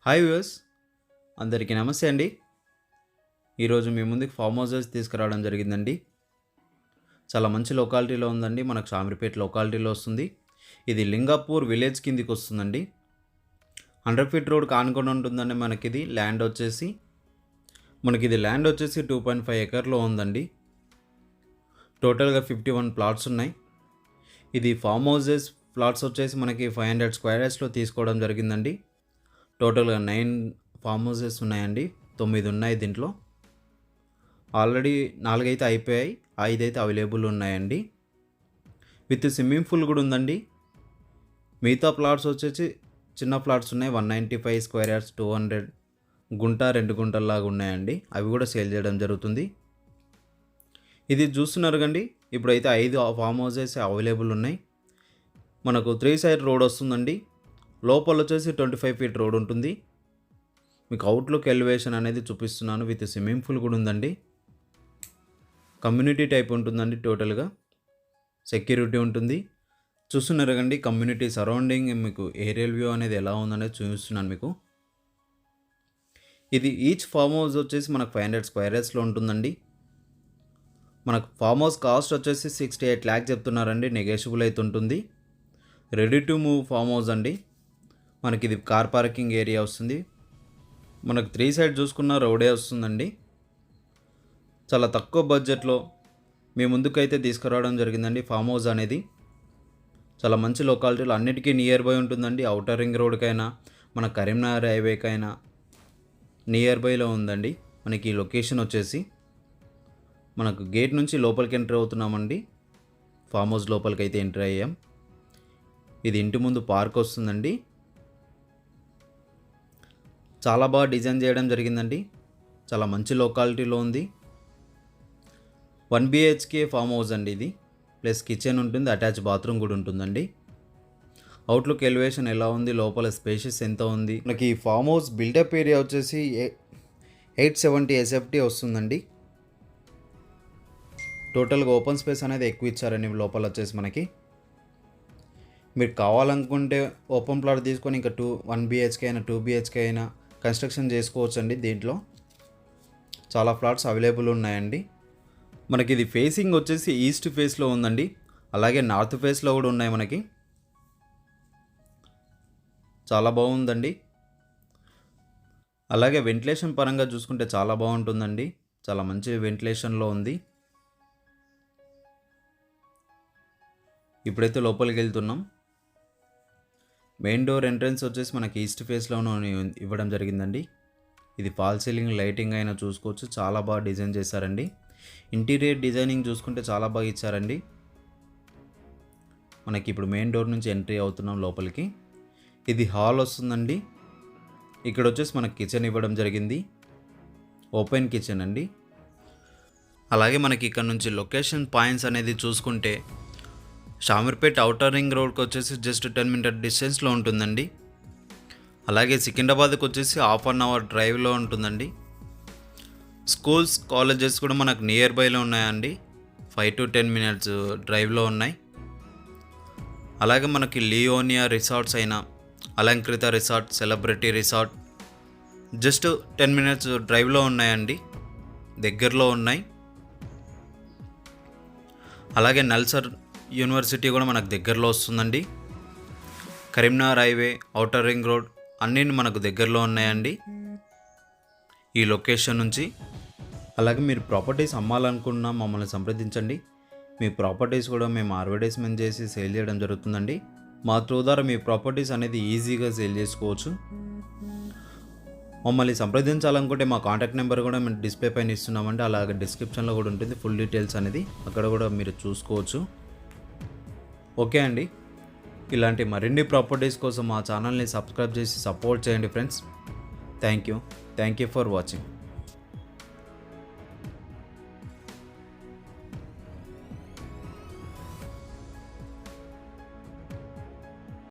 Hi viewers, అందరికీ నమస్తే అండి. ఈరోజు మీ ముందుకు ఫామ్ హౌసెస్ తీసుకురావడం జరిగిందండి. చాలా మంచి లొకాలిటీలో ఉందండి. మనకు షామిర్పేట్ లొకాలిటీలో వస్తుంది. ఇది లింగాపూర్ విలేజ్ కిందికి వస్తుందండి. 100 ఫీట్ రోడ్కి ఆనుకొని ఉంటుందండి. మనకిది ల్యాండ్ వచ్చేసి 2.5 ఎకర్లో ఉందండి. టోటల్గా 51 ప్లాట్స్ ఉన్నాయి. ఇది ఫామ్ హౌసెస్ ప్లాట్స్ వచ్చేసి మనకి 500 స్క్వేర్ యార్డ్స్లో తీసుకోవడం జరిగిందండి. టోటల్గా 9 ఫామ్ హౌసెస్ ఉన్నాయండి. 9 ఉన్నాయి దీంట్లో. ఆల్రెడీ 4 అయితే అయిపోయాయి, 5 అయితే అవైలబుల్ ఉన్నాయండి. విత్ స్విమ్మింగ్ పూల్ కూడా ఉందండి. మిగతా ప్లాట్స్ వచ్చేసి చిన్న ప్లాట్స్ ఉన్నాయి. 195 స్క్వేర్ యార్డ్స్, 200 గుంట 2 గుంటల్లాగా ఉన్నాయండి. అవి కూడా సేల్ చేయడం జరుగుతుంది. ఇది చూస్తున్నారు కండి. ఇప్పుడైతే 5 ఫామ్ హౌసెస్ అవైలబుల్ ఉన్నాయి. మనకు 3 సైడ్ రోడ్ వస్తుందండి. లోపల వచ్చేసి 25 ఫీట్ రోడ్ ఉంటుంది. మీకు అవుట్లుక్ ఎలివేషన్ అనేది చూపిస్తున్నాను. విత్ స్విమ్మింగ్ పూల్ కూడా ఉందండి. కమ్యూనిటీ టైప్ ఉంటుందండి. టోటల్గా సెక్యూరిటీ ఉంటుంది. చూస్తున్నారు కండి. కమ్యూనిటీ సరౌండింగ్ మీకు ఏరియల్ వ్యూ అనేది ఎలా ఉందనేది చూపిస్తున్నాను మీకు. ఇది ఈచ్ ఫామ్ హౌస్ వచ్చేసి మనకు 500 స్క్వేర్ యార్డ్స్లో ఉంటుందండి. మనకు ఫామ్ హౌస్ కాస్ట్ వచ్చేసి 68 lakhs చెప్తున్నారండి. నెగోషియబుల్ అయితే ఉంటుంది. Ready to move farm house అండి. మనకి ఇది కార్ పార్కింగ్ ఏరియా వస్తుంది. మనకు 3 సైడ్ చూసుకున్న రోడే వస్తుందండి. చాలా తక్కువ బడ్జెట్లో మీ ముందుకైతే తీసుకురావడం జరిగిందండి. ఫామ్ హౌస్ అనేది చాలా మంచి లొకాలిటీలో అన్నిటికీ నియర్ బై ఉంటుందండి. అవుటర్ రింగ్ రోడ్కైనా మన కరీంనగర్ హైవేకైనా నియర్ బైలో ఉందండి. మనకి ఈ లొకేషన్ వచ్చేసి మనకు గేట్ నుంచి లోపలికి ఎంటర్ అవుతున్నామండి. ఫామ్ హౌస్ లోపలికి అయితే ఎంటర్ అయ్యాం. ఇది ఇంటి ముందు పార్క్ వస్తుందండి. చాలా బాగా డిజైన్ చేయడం జరిగిందండి. చాలా మంచి లొకాలిటీలో ఉంది. 1 BHK ఫామ్ హౌస్ అండి ఇది. ప్లస్ కిచెన్ ఉంటుంది, అటాచ్ బాత్రూమ్ కూడా ఉంటుందండి. అవుట్లుక్ ఎలివేషన్ ఎలా ఉంది, లోపల స్పేషియస్ ఎంత ఉంది. మనకి ఈ ఫామ్ హౌస్ బిల్డప్ ఏరియా వచ్చేసి 870 SFT వస్తుందండి. టోటల్గా ఓపెన్ స్పేస్ అనేది ఎక్కువ ఇచ్చారండి. లోపల వచ్చేసి మనకి మీరు కావాలనుకుంటే ఓపెన్ ప్లాట్ తీసుకొని ఇంకా 1 BHK అయినా 2 BHK అయినా కన్స్ట్రక్షన్ చేసుకోవచ్చు అండి. దీంట్లో చాలా ఫ్లాట్స్ అవైలబుల్ ఉన్నాయండి. మనకి ఇది ఫేసింగ్ వచ్చేసి ఈస్ట్ ఫేస్లో ఉందండి. అలాగే నార్త్ ఫేస్లో కూడా ఉన్నాయి మనకి. చాలా బాగుందండి. అలాగే వెంటిలేషన్ పరంగా చూసుకుంటే చాలా బాగుంటుందండి. చాలా మంచి వెంటిలేషన్లో ఉంది. ఇప్పుడైతే లోపలికి వెళ్తున్నాం. మెయిన్ డోర్ ఎంట్రన్స్ వచ్చేసి మనకి ఈస్ట్ ఫేస్లోనే ఇవ్వడం జరిగిందండి. ఇది ఫాల్ సీలింగ్ లైటింగ్ అయినా చూసుకోవచ్చు. చాలా బాగా డిజైన్ చేశారండి. ఇంటీరియర్ డిజైనింగ్ చూసుకుంటే చాలా బాగా ఇచ్చారండి. మనకి ఇప్పుడు మెయిన్ డోర్ నుంచి ఎంట్రీ అవుతున్నాం లోపలికి. ఇది హాల్ వస్తుందండి. ఇక్కడ వచ్చేసి మనకి కిచెన్ ఇవ్వడం జరిగింది. ఓపెన్ కిచెన్ అండి. అలాగే మనకి ఇక్కడ నుంచి లొకేషన్ పాయింట్స్ అనేది చూసుకుంటే షామిర్పేట్ అవుటర్ రింగ్ రోడ్కి వచ్చేసి జస్ట్ 10 minute డిస్టెన్స్లో ఉంటుందండి. అలాగే సికింద్రాబాద్కి వచ్చేసి 1/2 hour డ్రైవ్లో ఉంటుందండి. స్కూల్స్, కాలేజెస్ కూడా మనకు నియర్ బైలో ఉన్నాయండి. 5 to 10 minutes డ్రైవ్లో ఉన్నాయి. అలాగే మనకి లియోనియా రిసార్ట్స్ అయినా Alankrita resort, celebrity resort just 10 minutes డ్రైవ్లో ఉన్నాయండి. దగ్గరలో ఉన్నాయి. అలాగే నల్సర్ యూనివర్సిటీ కూడా మనకు దగ్గరలో వస్తుందండి. Karimnagar highway, outer ring road అన్నీ మనకు దగ్గరలో ఉన్నాయండి ఈ లొకేషన్ నుంచి. అలాగే మీరు ప్రాపర్టీస్ అమ్మాలనుకున్నా మమ్మల్ని సంప్రదించండి. మీ ప్రాపర్టీస్ కూడా మేము అడ్వర్టైజ్మెంట్ చేసి సేల్ చేయడం జరుగుతుందండి. మా త్రూ ద్వారా మీ ప్రాపర్టీస్ అనేది ఈజీగా సేల్ చేసుకోవచ్చు. మమ్మల్ని సంప్రదించాలనుకుంటే మా కాంటాక్ట్ నెంబర్ కూడా మేము డిస్ప్లే పైన ఇస్తున్నామండి. అలాగే డిస్క్రిప్షన్లో కూడా ఉంటుంది ఫుల్ డీటెయిల్స్ అనేది. అక్కడ కూడా మీరు చూసుకోవచ్చు. ఓకే అండి. ఇలాంటి మరిన్ని ప్రాపర్టీస్ కోసం మా ఛానల్ని సబ్స్క్రైబ్ చేసి సపోర్ట్ చేయండి friends. Thank you for watching.